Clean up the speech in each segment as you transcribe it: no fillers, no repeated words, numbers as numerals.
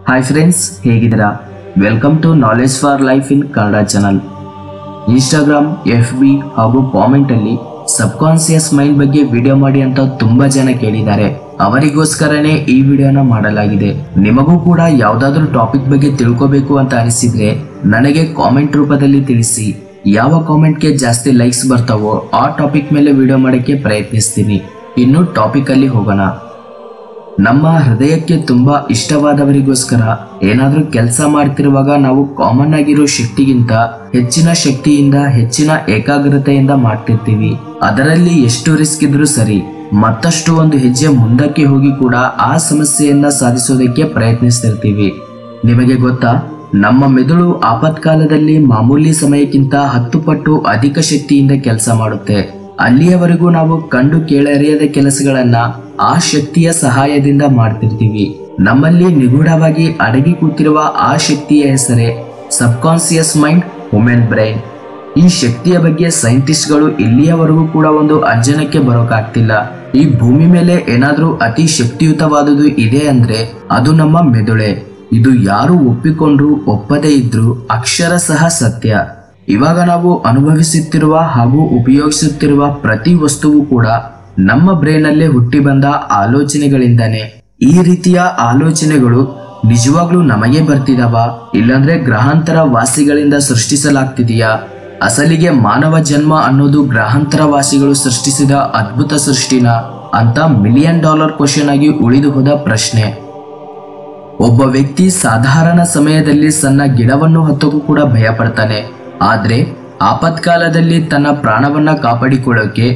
Hi friends, ಹೇಗಿದ್ದೀರಾ? Welcome to Knowledge for Life in Kannada channel. Instagram, FB ಹಾಗೂ comment ಅಲ್ಲಿ subconscious mind ಬಗ್ಗೆ video ಮಾಡಿ ಅಂತ ತುಂಬಾ ಜನ ಕೇಳಿದ್ದಾರೆ. ಅವರಿಗೋಸ್ಕರನೇ ಈ ವಿಡಿಯೋನ ಮಾಡಲಾಗಿದೆ. ನಿಮಗೂ ಕೂಡ ಯಾವ್ದಾದ್ರು ಟಾಪಿಕ್ ಬಗ್ಗೆ ತಿಳ್ಕೋಬೇಕು ಅಂತ ಅನಿಸಿದ್ರೆ ನನಗೆ ಕಾಮೆಂಟ್ ರೂಪದಲ್ಲಿ ತಿಳಿಸಿ. ಯಾವ ಕಾಮೆಂಟ್ಗೆ ಜಾಸ್ತಿ ಲೈಕ್ಸ್ ಬರ್ತಾವೋ ಆ ಟಾಪಿಕ್ ಮೇಲೆ ವಿಡಿಯೋ ಮಾಡಕ್ಕೆ ಪ್ರಯತ್ನಿಸ್ತೀನಿ. ಇನ್ನು ಟಾಪಿಕ್ ಅಲ್ಲಿ ಹೋಗೋಣ. ನಮ್ಮ ಹೃದಯಕ್ಕೆ ತುಂಬಾ ಇಷ್ಟವಾದವರಿಗೋಸ್ಕರ ಏನಾದ್ರೂ ಕೆಲಸ ಮಾಡ್ತಿರುವಾಗ ನಾವು ಕಾಮನ್ ಆಗಿರೋ ಶಕ್ತಿಗಿಂತ ಹೆಚ್ಚಿನ ಶಕ್ತಿಯಿಂದ, ಹೆಚ್ಚಿನ ಏಕಾಗ್ರತೆಯಿಂದ ಮಾಡ್ತಿರ್ತೀವಿ. ಅದರಲ್ಲಿ ಎಷ್ಟು ರಿಸ್ಕ್ ಇದ್ರೂ ಸರಿ, ಮತ್ತಷ್ಟು ಒಂದು ಹೆಜ್ಜೆ ಮುಂದಕ್ಕೆ ಹೋಗಿ ಕೂಡ ಆ ಸಮಸ್ಯೆಯನ್ನ ಸಾಧಿಸೋದಕ್ಕೆ ಪ್ರಯತ್ನಿಸ್ತಿರ್ತೀವಿ. ನಿಮಗೆ ಗೊತ್ತಾ, ನಮ್ಮ ಮೆದುಳು ಆಪತ್ಕಾಲದಲ್ಲಿ ಮಾಮೂಲಿ ಸಮಯಕ್ಕಿಂತ 10 ಪಟ್ಟು ಅಧಿಕ ಶಕ್ತಿಯಿಂದ ಕೆಲಸ ಮಾಡುತ್ತೆ. ಅಲ್ಲಿಯವರೆಗೂ ನಾವು ಕಂಡು ಕೇಳರಿಯದ ಕೆಲಸಗಳನ್ನ ಆ ಶಕ್ತಿಯ ಸಹಾಯದಿಂದ ಮಾಡ್ತಿರ್ತೀವಿ. ನಮ್ಮಲ್ಲಿ ನಿಗೂಢವಾಗಿ ಅಡಗಿ ಕೂತಿರುವ ಆ ಶಕ್ತಿಯ ಹೆಸರೇ ಸಬ್ಕಾನ್ಸಿಯಸ್ ಮೈಂಡ್, ಹ್ಯೂಮನ್ ಬ್ರೈನ್. ಈ ಶಕ್ತಿಯ ಬಗ್ಗೆ ಸೈಂಟಿಸ್ಟ್ಗಳು ಇಲ್ಲಿಯವರೆಗೂ ಕೂಡ ಒಂದು ಅಂಜನಕ್ಕೆ ಬರೋಕಾಗ್ತಿಲ್ಲ. ಈ ಭೂಮಿ ಮೇಲೆ ಏನಾದ್ರೂ ಅತಿ ಶಕ್ತಿಯುತವಾದುದು ಇದೆ ಅಂದ್ರೆ ಅದು ನಮ್ಮ ಮೆದುಳೆ. ಇದು ಯಾರು ಒಪ್ಪಿಕೊಂಡ್ರು ಒಪ್ಪದೇ ಇದ್ರು ಅಕ್ಷರಶಃ ಸತ್ಯ. ಇವಾಗ ನಾವು ಅನುಭವಿಸುತ್ತಿರುವ ಹಾಗೂ ಉಪಯೋಗಿಸುತ್ತಿರುವ ಪ್ರತಿ ವಸ್ತುವು ಕೂಡ ನಮ್ಮ ಬ್ರೈನ್ ಅಲ್ಲೇ ಹುಟ್ಟಿ ಬಂದ ಆಲೋಚನೆಗಳಿಂದಾನೆ. ಈ ರೀತಿಯ ಆಲೋಚನೆಗಳು ನಿಜವಾಗ್ಲೂ ನಮಗೆ ಬರ್ತಿದಾವ, ಇಲ್ಲಾಂದ್ರೆ ಗ್ರಹಾಂತರ ವಾಸಿಗಳಿಂದ ಸೃಷ್ಟಿಸಲಾಗ್ತಿದೆಯಾ? ಅಸಲಿಗೆ ಮಾನವ ಜನ್ಮ ಅನ್ನೋದು ಗ್ರಹಾಂತರ ವಾಸಿಗಳು ಸೃಷ್ಟಿಸಿದ ಅದ್ಭುತ ಸೃಷ್ಟಿನ ಅಂತ $1 ಮಿಲಿಯನ್ ಕ್ವಶನ್ ಆಗಿ ಉಳಿದು ಹೋದ ಪ್ರಶ್ನೆ. ಒಬ್ಬ ವ್ಯಕ್ತಿ ಸಾಧಾರಣ ಸಮಯದಲ್ಲಿ ಸಣ್ಣ ಗಿಡವನ್ನು ಹತ್ತಕ್ಕೂ ಕೂಡ ಭಯ ಪಡ್ತಾನೆ. ಆದ್ರೆ ಆಪತ್ಕಾಲದಲ್ಲಿ ತನ್ನ ಪ್ರಾಣವನ್ನ ಕಾಪಾಡಿಕೊಳ್ಳೋಕೆ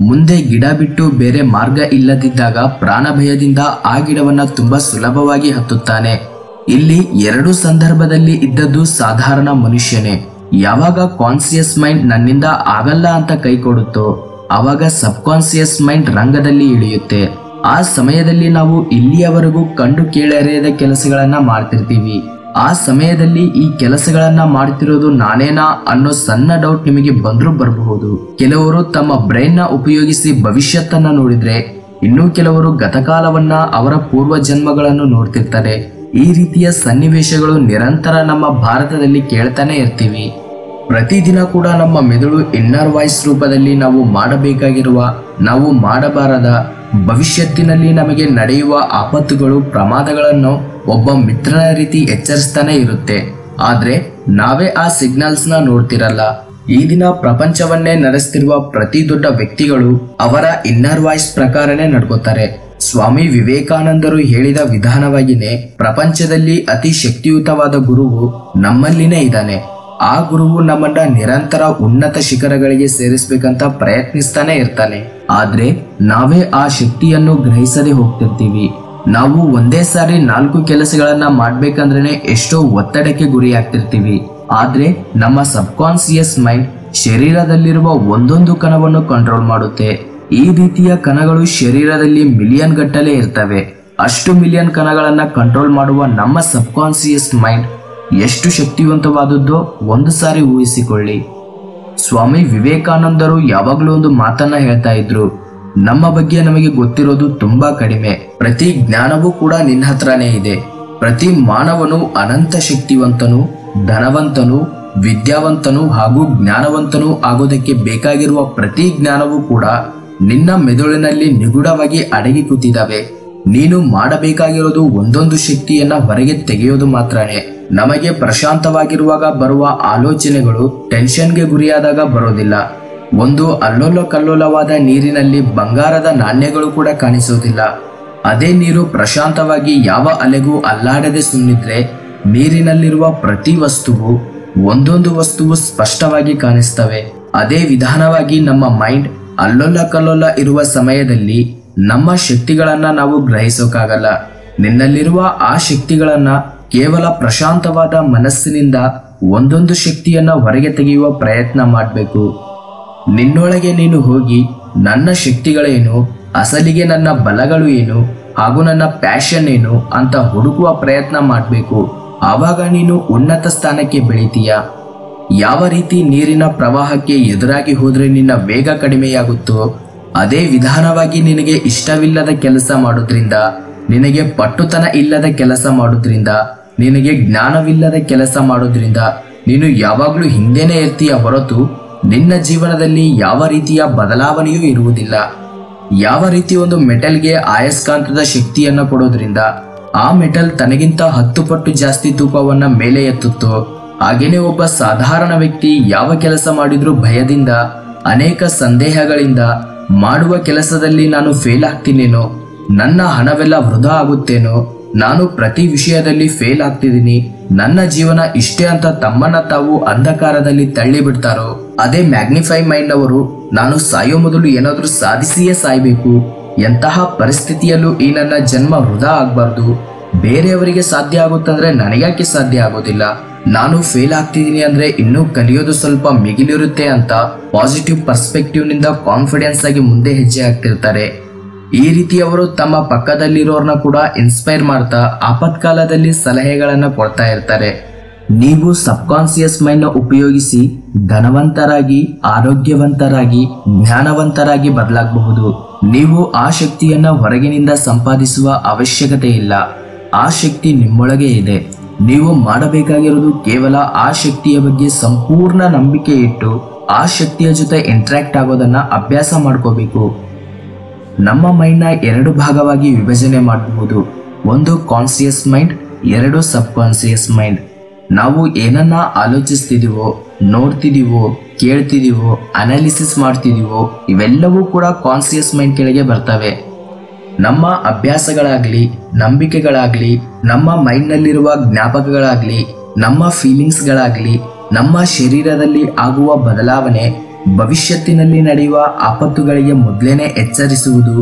ಮುಂದೆ ಗಿಡ ಬಿಟ್ಟು ಬೇರೆ ಮಾರ್ಗ ಇಲ್ಲದಿದ್ದಾಗ ಪ್ರಾಣ ಭಯದಿಂದ ಆ ಗಿಡವನ್ನ ತುಂಬಾ ಸುಲಭವಾಗಿ ಹತ್ತುತ್ತಾನೆ. ಇಲ್ಲಿ 2 ಸಂದರ್ಭದಲ್ಲಿ ಇದ್ದದ್ದು ಸಾಧಾರಣ ಮನುಷ್ಯನೇ. ಯಾವಾಗ ಕಾನ್ಸಿಯಸ್ ಮೈಂಡ್ ನನ್ನಿಂದ ಆಗಲ್ಲ ಅಂತ ಕೈ ಕೊಡುತ್ತೋ ಆವಾಗ ಸಬ್ಕಾನ್ಸಿಯಸ್ ಮೈಂಡ್ ರಂಗದಲ್ಲಿ ಇಳಿಯುತ್ತೆ. ಆ ಸಮಯದಲ್ಲಿ ನಾವು ಇಲ್ಲಿಯವರೆಗೂ ಕಂಡು ಕೇಳರಿಯದ ಕೆಲಸಗಳನ್ನ ಮಾಡ್ತಿರ್ತೀವಿ. ಆ ಸಮಯದಲ್ಲಿ ಈ ಕೆಲಸಗಳನ್ನ ಮಾಡ್ತಿರೋದು ನಾನೇನಾ ಅನ್ನೋ ಸಣ್ಣ ಡೌಟ್ ನಿಮಗೆ ಬಂದ್ರೂ ಬರಬಹುದು. ಕೆಲವರು ತಮ್ಮ ಬ್ರೈನ್ ನ ಉಪಯೋಗಿಸಿ ಭವಿಷ್ಯತ್ತನ್ನ ನೋಡಿದ್ರೆ, ಇನ್ನೂ ಕೆಲವರು ಗತಕಾಲವನ್ನ, ಅವರ ಪೂರ್ವ ಜನ್ಮಗಳನ್ನು ನೋಡ್ತಿರ್ತಾರೆ. ಈ ರೀತಿಯ ಸನ್ನಿವೇಶಗಳು ನಿರಂತರ ನಮ್ಮ ಭಾರತದಲ್ಲಿ ಕೇಳ್ತಾನೆ ಇರ್ತೀವಿ. ಪ್ರತಿದಿನ ಕೂಡ ನಮ್ಮ ಮೆದುಳು ಇನ್ನರ್ ವಾಯ್ಸ್ ರೂಪದಲ್ಲಿ ನಾವು ಮಾಡಬೇಕಾಗಿರುವ, ನಾವು ಮಾಡಬಾರದ, ಭವಿಷ್ಯತ್ತಿನಲ್ಲಿ ನಮಗೆ ನಡೆಯುವ ಆಪತ್ತುಗಳು, ಪ್ರಮಾದಗಳನ್ನು ಒಬ್ಬ ಮಿತ್ರನ ರೀತಿ ಎಚ್ಚರಿಸ್ತಾನೆ ಇರುತ್ತೆ. ಆದ್ರೆ ನಾವೇ ಆ ಸಿಗ್ನಲ್ಸ್ ನ ನೋಡ್ತಿರಲ್ಲ. ಈ ದಿನ ಪ್ರಪಂಚವನ್ನೇ ನಡೆಸ್ತಿರುವ ಪ್ರತಿ ದೊಡ್ಡ ವ್ಯಕ್ತಿಗಳು ಅವರ ಇನ್ನರ್ ವಾಯ್ಸ್ ಪ್ರಕಾರನೇ ನಡ್ಕೋತಾರೆ. ಸ್ವಾಮಿ ವಿವೇಕಾನಂದರು ಹೇಳಿದ ವಿಧಾನವಾಗಿನೇ ಪ್ರಪಂಚದಲ್ಲಿ ಅತಿ ಶಕ್ತಿಯುತವಾದ ಗುರುವು ನಮ್ಮಲ್ಲಿನೇ ಇದ್ದಾನೆ. ಆ ಗುರುವು ನಮ್ಮನ್ನ ನಿರಂತರ ಉನ್ನತ ಶಿಖರಗಳಿಗೆ ಸೇರಿಸ್ಬೇಕಂತ ಪ್ರಯತ್ನಿಸ್ತಾನೆ ಇರ್ತಾನೆ. ಆದ್ರೆ ನಾವೇ ಆ ಶಕ್ತಿಯನ್ನು ಗ್ರಹಿಸದೆ ಹೋಗ್ತಿರ್ತೀವಿ. ನಾವು ಒಂದೇ ಸಾರಿ 4 ಕೆಲಸಗಳನ್ನ ಮಾಡ್ಬೇಕಂದ್ರೆ ಎಷ್ಟೋ ಒತ್ತಡಕ್ಕೆ ಗುರಿಯಾಗ್ತಿರ್ತೀವಿ. ಆದ್ರೆ ನಮ್ಮ ಸಬ್ಕಾನ್ಸಿಯಸ್ ಮೈಂಡ್ ಶರೀರದಲ್ಲಿರುವ ಒಂದೊಂದು ಕಣವನ್ನು ಕಂಟ್ರೋಲ್ ಮಾಡುತ್ತೆ. ಈ ರೀತಿಯ ಕಣಗಳು ಶರೀರದಲ್ಲಿ ಮಿಲಿಯನ್ ಗಟ್ಟಲೆ ಇರ್ತವೆ. ಅಷ್ಟು ಮಿಲಿಯನ್ ಕಣಗಳನ್ನ ಕಂಟ್ರೋಲ್ ಮಾಡುವ ನಮ್ಮ ಸಬ್ಕಾನ್ಸಿಯಸ್ ಮೈಂಡ್ ಎಷ್ಟು ಶಕ್ತಿವಂತವಾದದ್ದೋ ಒಂದು ಸಾರಿ ಊಹಿಸಿಕೊಳ್ಳಿ. ಸ್ವಾಮಿ ವಿವೇಕಾನಂದರು ಯಾವಾಗ್ಲೂ ಒಂದು ಮಾತನ್ನ ಹೇಳ್ತಾ ಇದ್ರು, ನಮ್ಮ ಬಗ್ಗೆ ನಮಗೆ ಗೊತ್ತಿರೋದು ತುಂಬಾ ಕಡಿಮೆ. ಪ್ರತಿ ಜ್ಞಾನವೂ ಕೂಡ ನಿನ್ನ ಹತ್ರನೇ ಇದೆ. ಪ್ರತಿ ಮಾನವನು ಅನಂತ ಶಕ್ತಿವಂತನು, ಧನವಂತನು, ವಿದ್ಯಾವಂತನು ಹಾಗೂ ಜ್ಞಾನವಂತನು ಆಗೋದಕ್ಕೆ ಬೇಕಾಗಿರುವ ಪ್ರತಿ ಜ್ಞಾನವೂ ಕೂಡ ನಿನ್ನ ಮೆದುಳಿನಲ್ಲಿ ನಿಗೂಢವಾಗಿ ಅಡಗಿ ಕೂತಿದ್ದಾವೆ. ನೀನು ಮಾಡಬೇಕಾಗಿರೋದು ಒಂದೊಂದು ಶಕ್ತಿಯನ್ನ ಹೊರಗೆ ತೆಗೆಯೋದು ಮಾತ್ರನೇ. ನಮಗೆ ಪ್ರಶಾಂತವಾಗಿರುವಾಗ ಬರುವ ಆಲೋಚನೆಗಳು ಟೆನ್ಷನ್ಗೆ ಗುರಿಯಾದಾಗ ಬರೋದಿಲ್ಲ. ಒಂದು ಅಲ್ಲೋಲ ಕಲ್ಲೋಲವಾದ ನೀರಿನಲ್ಲಿ ಬಂಗಾರದ ನಾಣ್ಯಗಳು ಕೂಡ ಕಾಣಿಸೋದಿಲ್ಲ. ಅದೇ ನೀರು ಪ್ರಶಾಂತವಾಗಿ ಯಾವ ಅಲೆಗೂ ಅಲ್ಲಾಡದೆ ಸುಮ್ಮಿದ್ರೆ ನೀರಿನಲ್ಲಿರುವ ಪ್ರತಿ ವಸ್ತುವು, ಒಂದೊಂದು ವಸ್ತುವು ಸ್ಪಷ್ಟವಾಗಿ ಕಾಣಿಸ್ತವೆ. ಅದೇ ವಿಧಾನವಾಗಿ ನಮ್ಮ ಮೈಂಡ್ ಅಲ್ಲೋಲ ಕಲ್ಲೋಲ ಇರುವ ಸಮಯದಲ್ಲಿ ನಮ್ಮ ಶಕ್ತಿಗಳನ್ನ ನಾವು ಗ್ರಹಿಸೋಕಾಗಲ್ಲ. ನಿನ್ನಲ್ಲಿರುವ ಆ ಶಕ್ತಿಗಳನ್ನ ಕೇವಲ ಪ್ರಶಾಂತವಾದ ಮನಸ್ಸಿನಿಂದ ಒಂದೊಂದು ಶಕ್ತಿಯನ್ನ ಹೊರಗೆ ತೆಗೆಯುವ ಪ್ರಯತ್ನ ಮಾಡಬೇಕು. ನಿನ್ನೊಳಗೆ ನೀನು ಹೋಗಿ ನನ್ನ ಶಕ್ತಿಗಳೇನು, ಅಸಲಿಗೆ ನನ್ನ ಬಲಗಳು ಏನು ಹಾಗೂ ನನ್ನ ಪ್ಯಾಷನ್ ಏನು ಅಂತ ಹುಡುಕುವ ಪ್ರಯತ್ನ ಮಾಡಬೇಕು. ಆವಾಗ ನೀನು ಉನ್ನತ ಸ್ಥಾನಕ್ಕೆ ಬೆಳಿತೀಯ. ಯಾವ ರೀತಿ ನೀರಿನ ಪ್ರವಾಹಕ್ಕೆ ಎದುರಾಗಿ ಹೋದ್ರೆ ನಿನ್ನ ವೇಗ ಕಡಿಮೆಯಾಗುತ್ತೋ ಅದೇ ವಿಧಾನವಾಗಿ ನಿನಗೆ ಇಷ್ಟವಿಲ್ಲದ ಕೆಲಸ ಮಾಡೋದ್ರಿಂದ, ನಿನಗೆ ಪಟ್ಟುತನ ಇಲ್ಲದ ಕೆಲಸ ಮಾಡೋದ್ರಿಂದ ನಿನಗೆ ಜ್ಞಾನವಿಲ್ಲದ ಕೆಲಸ ಮಾಡೋದ್ರಿಂದ ನೀನು ಯಾವಾಗಲೂ ಹಿಂದೆನೇ ಇರ್ತೀಯ ಹೊರತು ನಿನ್ನ ಜೀವನದಲ್ಲಿ ಯಾವ ರೀತಿಯ ಬದಲಾವಣೆಯೂ ಇರುವುದಿಲ್ಲ. ಯಾವ ರೀತಿ ಒಂದು ಮೆಟಲ್ಗೆ ಅಯಸ್ಕಾಂತದ ಶಕ್ತಿಯನ್ನು ಕೊಡೋದ್ರಿಂದ ಆ ಮೆಟಲ್ ತನಗಿಂತ 10 ಪಟ್ಟು ಜಾಸ್ತಿ ತೂಕವನ್ನ ಮೇಲೆ ಎತ್ತುತ್ತೋ, ಹಾಗೇನೆ ಒಬ್ಬ ಸಾಧಾರಣ ವ್ಯಕ್ತಿ ಯಾವ ಕೆಲಸ ಮಾಡಿದ್ರೂ ಭಯದಿಂದ, ಅನೇಕ ಸಂದೇಹಗಳಿಂದ ಮಾಡುವ ಕೆಲಸದಲ್ಲಿ ನಾನು ಫೇಲ್ ಆಗ್ತೀನೇನೋ, ನನ್ನ ಹಣವೆಲ್ಲ ವೃಧಾ ಆಗುತ್ತೇನೋ, ನಾನು ಪ್ರತಿ ವಿಷಯದಲ್ಲಿ ಫೇಲ್ ಆಗ್ತಿದ್ದೀನಿ, ನನ್ನ ಜೀವನ ಇಷ್ಟೇ ಅಂತ ತಮ್ಮನ್ನ ತಾವು ಅಂಧಕಾರದಲ್ಲಿ ತಳ್ಳಿ ಬಿಡ್ತಾರೋ, ಅದೇ ಮ್ಯಾಗ್ನಿಫೈ ಮೈಂಡ್ ಅವರು ನಾನು ಸಾಯೋ ಮೊದಲು ಏನಾದ್ರೂ ಸಾಧಿಸಿಯೇ ಸಾಯ್ಬೇಕು, ಎಂತಹ ಪರಿಸ್ಥಿತಿಯಲ್ಲೂ ಈ ನನ್ನ ಜನ್ಮ ವೃಧಾ ಆಗ್ಬಾರ್ದು, ಬೇರೆಯವರಿಗೆ ಸಾಧ್ಯ ಆಗುತ್ತಂದ್ರೆ ನನಗ್ಯಾಕೆ ಸಾಧ್ಯ ಆಗೋದಿಲ್ಲ, ನಾನು ಫೇಲ್ ಆಗ್ತಿದ್ದೀನಿ ಅಂದ್ರೆ ಇನ್ನೂ ಕಲಿಯೋದು ಸ್ವಲ್ಪ ಮಿಗಿಲಿರುತ್ತೆ ಅಂತ ಪಾಸಿಟಿವ್ ಪರ್ಸ್ಪೆಕ್ಟಿವ್ ನಿಂದ ಕಾನ್ಫಿಡೆನ್ಸ್ ಆಗಿ ಮುಂದೆ ಹೆಜ್ಜೆ ಹಾಕ್ತಿರ್ತಾರೆ. ಈ ರೀತಿ ಅವರು ತಮ್ಮ ಪಕ್ಕದಲ್ಲಿರೋರ್ನ ಕೂಡ ಇನ್ಸ್ಪೈರ್ ಮಾಡ್ತಾ ಆಪತ್ಕಾಲದಲ್ಲಿ ಸಲಹೆಗಳನ್ನ ಕೊಡ್ತಾ ಇರ್ತಾರೆ. ನೀವು ಸಬ್ಕಾನ್ಸಿಯಸ್ ಮೈಂಡ್ ನ ಉಪಯೋಗಿಸಿ ಧನವಂತರಾಗಿ, ಆರೋಗ್ಯವಂತರಾಗಿ, ಜ್ಞಾನವಂತರಾಗಿ ಬದಲಾಗಬಹುದು. ನೀವು ಆ ಶಕ್ತಿಯನ್ನ ಹೊರಗಿನಿಂದ ಸಂಪಾದಿಸುವ ಅವಶ್ಯಕತೆ ಇಲ್ಲ. ಆ ಶಕ್ತಿ ನಿಮ್ಮೊಳಗೆ ಇದೆ. ನೀವು ಮಾಡಬೇಕಾಗಿರೋದು ಕೇವಲ ಆ ಶಕ್ತಿಯ ಬಗ್ಗೆ ಸಂಪೂರ್ಣ ನಂಬಿಕೆ ಇಟ್ಟು ಆ ಶಕ್ತಿಯ ಜೊತೆ ಇಂಟ್ರಾಕ್ಟ್ ಆಗೋದನ್ನ ಅಭ್ಯಾಸ ಮಾಡ್ಕೋಬೇಕು. ನಮ್ಮ ಮೈಂಡ್ ನ 2 ಭಾಗವಾಗಿ ವಿಭಜನೆ ಮಾಡಬಹುದು. ಒಂದು ಕಾನ್ಸಿಯಸ್ ಮೈಂಡ್, 2 ಸಬ್ ಕಾನ್ಸಿಯಸ್ ಮೈಂಡ್. ನಾವು ಏನನ್ನ ಆಲೋಚಿಸ್ತಿದೀವೋ, ನೋಡ್ತಿದೀವೋ, ಕೇಳ್ತಿದೀವೋ, ಅನಾಲಿಸಿಸ್ ಮಾಡ್ತಿದೀವೋ, ಇವೆಲ್ಲವೂ ಕೂಡ ಕಾನ್ಸಿಯಸ್ ಮೈಂಡ್ ಕೆಳಗೆ ಬರ್ತವೆ. ನಮ್ಮ ಅಭ್ಯಾಸಗಳಾಗ್ಲಿ, ನಂಬಿಕೆಗಳಾಗ್ಲಿ, ನಮ್ಮ ಮೈಂಡ್ ನಲ್ಲಿರುವ ಜ್ಞಾಪಕಗಳಾಗ್ಲಿ, ನಮ್ಮ ಫೀಲಿಂಗ್ಸ್ಗಳಾಗ್ಲಿ, ನಮ್ಮ ಶರೀರದಲ್ಲಿ ಆಗುವ ಬದಲಾವಣೆ, ಭವಿಷ್ಯತ್ತಿನಲ್ಲಿ ನಡೆಯುವ ಆಪತ್ತುಗಳಿಗೆ ಮೊದಲೇನೆ ಎಚ್ಚರಿಸುವುದು,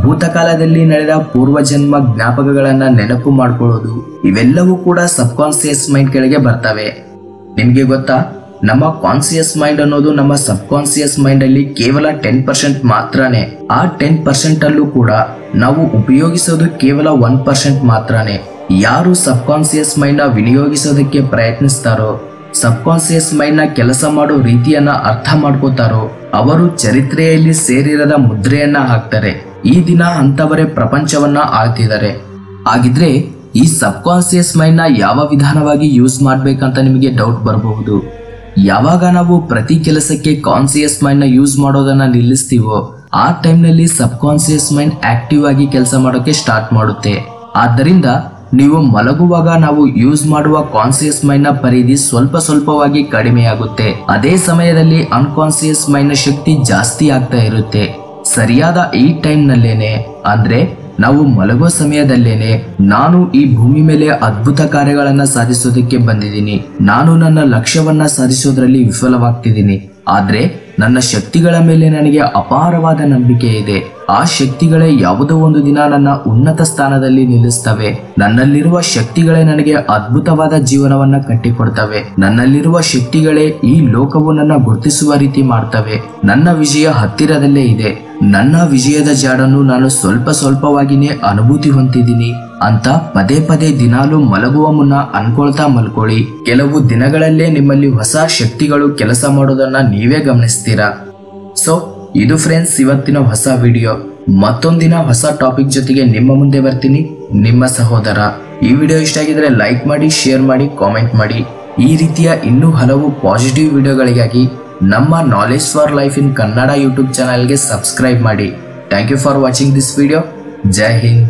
ಭೂತಕಾಲದಲ್ಲಿ ನಡೆದ ಪೂರ್ವಜನ್ಮ ಜ್ಞಾಪಕಗಳನ್ನ ನೆನಪು ಮಾಡ್ಕೊಳ್ಳೋದು, ಇವೆಲ್ಲವೂ ಕೂಡ ಸಬ್ ಕಾನ್ಸಿಯಸ್ ಮೈಂಡ್ ಕೆಳಗೆ ಬರ್ತವೆ. ನಿಮ್ಗೆ ಗೊತ್ತಾ, ನಮ್ಮ ಕಾನ್ಸಿಯಸ್ ಮೈಂಡ್ ಅನ್ನೋದು ನಮ್ಮ ಸಬ್ ಕಾನ್ಸಿಯಸ್ ಮೈಂಡ್ ಅಲ್ಲಿ ಕೇವಲ 10% ಮಾತ್ರನೇ. ಆ 10% ಅಲ್ಲೂ ಕೂಡ ನಾವು ಉಪಯೋಗಿಸೋದು ಕೇವಲ 1% ಮಾತ್ರನೇ. ಯಾರು ಸಬ್ ಕಾನ್ಸಿಯಸ್ ಮೈಂಡ್ ನ ವಿನಿಯೋಗಿಸೋದಕ್ಕೆ ಪ್ರಯತ್ನಿಸ್ತಾರೋ, ಸಬ್ ಕಾನ್ಸಿಯಸ್ ಮೈಂಡ್ ನ ಕೆಲಸ ಮಾಡೋ ರೀತಿಯನ್ನ ಅರ್ಥ ಮಾಡ್ಕೋತಾರೋ, ಅವರು ಚರಿತ್ರೆಯಲ್ಲಿ ಸೇರಿರದ ಮುದ್ರೆಯನ್ನ ಹಾಕ್ತಾರೆ. ಈ ದಿನ ಅಂತವರೇ ಪ್ರಪಂಚವನ್ನ ಆಳ್ತಿದ್ದಾರೆ. ಹಾಗಿದ್ರೆ ಈ ಸಬ್ ಕಾನ್ಸಿಯಸ್ ಮೈಂಡ್ ನ ಯಾವ ವಿಧಾನವಾಗಿ ಯೂಸ್ ಮಾಡ್ಬೇಕಂತ ನಿಮಗೆ ಡೌಟ್ ಬರಬಹುದು. ಯಾವಾಗ ನಾವು ಪ್ರತಿ ಕೆಲಸಕ್ಕೆ ಕಾನ್ಸಿಯಸ್ ಮೈಂಡ್ ನ ಯೂಸ್ ಮಾಡೋದನ್ನ ನಿಲ್ಲಿಸ್ತೀವೋ, ಆ ಟೈಮ್ ನಲ್ಲಿ ಸಬ್ ಕಾನ್ಸಿಯಸ್ ಮೈಂಡ್ ಆಕ್ಟಿವ್ ಆಗಿ ಕೆಲಸ ಮಾಡೋಕೆ ಸ್ಟಾರ್ಟ್ ಮಾಡುತ್ತೆ. ಆದ್ದರಿಂದ ನೀವು ಮಲಗುವಾಗ ನಾವು ಯೂಸ್ ಮಾಡುವ ಕಾನ್ಸಿಯಸ್ ಮೈಂಡ್ ನ ಪರಿಧಿ ಸ್ವಲ್ಪ ಸ್ವಲ್ಪವಾಗಿ ಕಡಿಮೆಯಾಗುತ್ತೆ. ಅದೇ ಸಮಯದಲ್ಲಿ ಅನ್ಕಾನ್ಸಿಯಸ್ ಮೈಂಡ್ ನ ಶಕ್ತಿ ಜಾಸ್ತಿ ಆಗ್ತಾ ಇರುತ್ತೆ. ಸರಿಯಾದ ಈ ಟೈಮ್ ನಲ್ಲೇನೆ, ಅಂದ್ರೆ ನಾವು ಮಲಗೋ ಸಮಯದಲ್ಲೇನೆ, ನಾನು ಈ ಭೂಮಿ ಮೇಲೆ ಅದ್ಭುತ ಕಾರ್ಯಗಳನ್ನ ಸಾಧಿಸೋದಕ್ಕೆ ಬಂದಿದ್ದೀನಿ, ನಾನು ನನ್ನ ಲಕ್ಷ್ಯವನ್ನ ಸಾಧಿಸೋದ್ರಲ್ಲಿ ವಿಫಲವಾಗ್ತಿದ್ದೀನಿ, ಆದ್ರೆ ನನ್ನ ಶಕ್ತಿಗಳ ಮೇಲೆ ನನಗೆ ಅಪಾರವಾದ ನಂಬಿಕೆ ಇದೆ. ಆ ಶಕ್ತಿಗಳೇ ಯಾವುದೋ ಒಂದು ದಿನ ನನ್ನ ಉನ್ನತ ಸ್ಥಾನದಲ್ಲಿ ನಿಲ್ಲಿಸ್ತವೆ. ನನ್ನಲ್ಲಿರುವ ಶಕ್ತಿಗಳೇ ನನಗೆ ಅದ್ಭುತವಾದ ಜೀವನವನ್ನ ಕಟ್ಟಿಕೊಡ್ತವೆ. ನನ್ನಲ್ಲಿರುವ ಶಕ್ತಿಗಳೇ ಈ ಲೋಕವು ನನ್ನ ಗುರುತಿಸುವ ರೀತಿ ಮಾಡ್ತವೆ. ನನ್ನ ವಿಜಯ ಹತ್ತಿರದಲ್ಲೇ ಇದೆ. ನನ್ನ ವಿಜಯದ ಜಾಡನ್ನು ನಾನು ಸ್ವಲ್ಪ ಸ್ವಲ್ಪವಾಗಿನೇ ಅನುಭೂತಿ ಹೊಂದಿದ್ದೀನಿ ಅಂತ ಪದೇ ಪದೇ ದಿನಾಲು ಮಲಗುವ ಮುನ್ನ ಅನ್ಕೊಳ್ತಾ ಮಲ್ಕೊಳ್ಳಿ. ಕೆಲವು ದಿನಗಳಲ್ಲೇ ನಿಮ್ಮಲ್ಲಿ ಹೊಸ ಶಕ್ತಿಗಳು ಕೆಲಸ ಮಾಡೋದನ್ನ ನೀವೇ ಗಮನಿಸ್ತೀರಾ. ಸೊ ಇದು ಫ್ರೆಂಡ್ಸ್ ಇವತ್ತಿನ ಹೊಸ ವಿಡಿಯೋ. ಮತ್ತೊಂದಿನ ಹೊಸ ಟಾಪಿಕ್ ಜೊತೆಗೆ ನಿಮ್ಮ ಮುಂದೆ ಬರ್ತೀನಿ, ನಿಮ್ಮ ಸಹೋದರ. ಈ ವಿಡಿಯೋ ಇಷ್ಟ ಆಗಿದ್ರೆ ಲೈಕ್ ಮಾಡಿ, ಶೇರ್ ಮಾಡಿ, ಕಾಮೆಂಟ್ ಮಾಡಿ. ಈ ರೀತಿಯ ಇನ್ನೂ ಹಲವು ಪಾಸಿಟಿವ್ ವಿಡಿಯೋಗಳಿಗಾಗಿ ನಮ್ಮ Knowledge for Life in Kannada YouTube ಚಾನಲ್ಗೆ ಸಬ್ಸ್ಕ್ರೈಬ್ ಮಾಡಿ. Thank you for watching this video. ಜೈ ಹಿಂದ್.